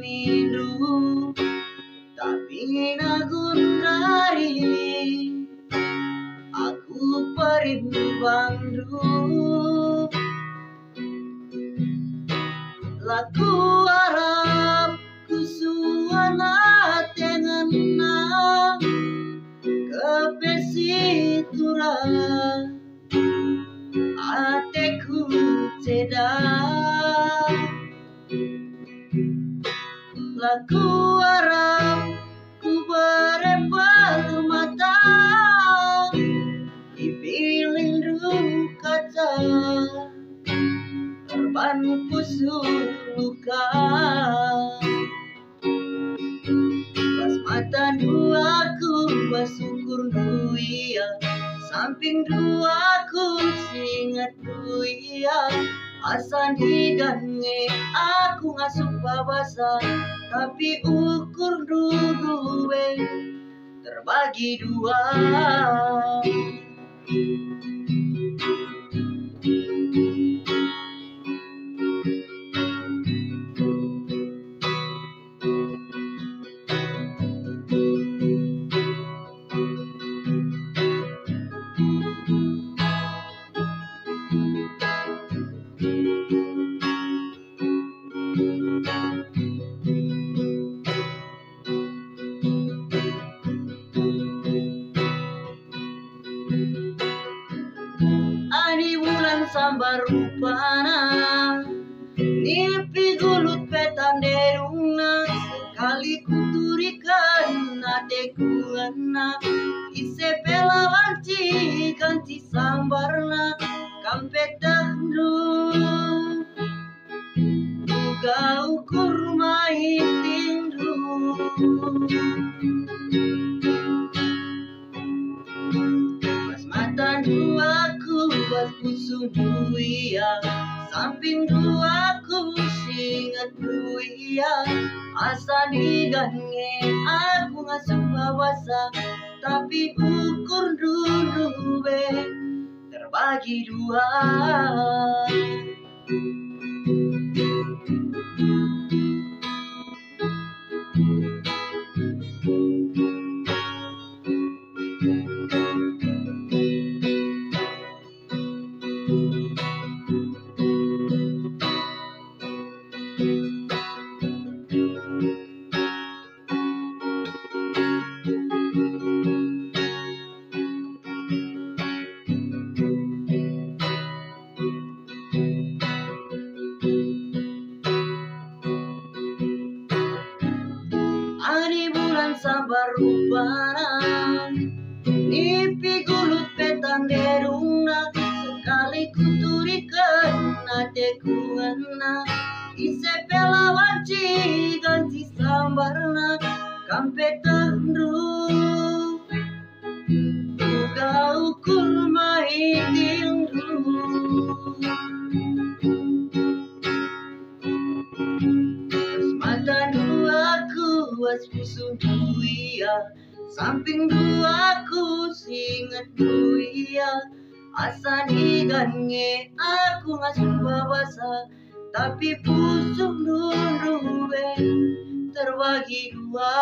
mindu tapi nagundari aku perimbang dulu laku harap kusuana tengenang kepesitura ateku cedak laku harap ku berepal mata dipiling kaca korban kusuk luka pas mata duaku bersyukur duia samping duaku singet duia asan digange aku ngasup babasa tapi ukur dulu terbagi dua. Ani bulan sambar rupana nipi gulut petan derungna sekali kuturikan ateku anak ise pela wanci ganti sambarna kampetang buga ukur maitindu pas mata duaku pas kusung duia samping duaku singet duia asa digange aku ngasup babasa tapi ukur dulu terbagi dua. Ani bulan sabar rupana nipi gulut petan derungna sekali kuturikan ateku anak ise pela wanci ganti sambarna kampetang buka ukur maitindu pas mata duaku was kusung duia samping duaku singet duia asa digange aku ngasup babasa tapi pusuk dulu terbagi dua.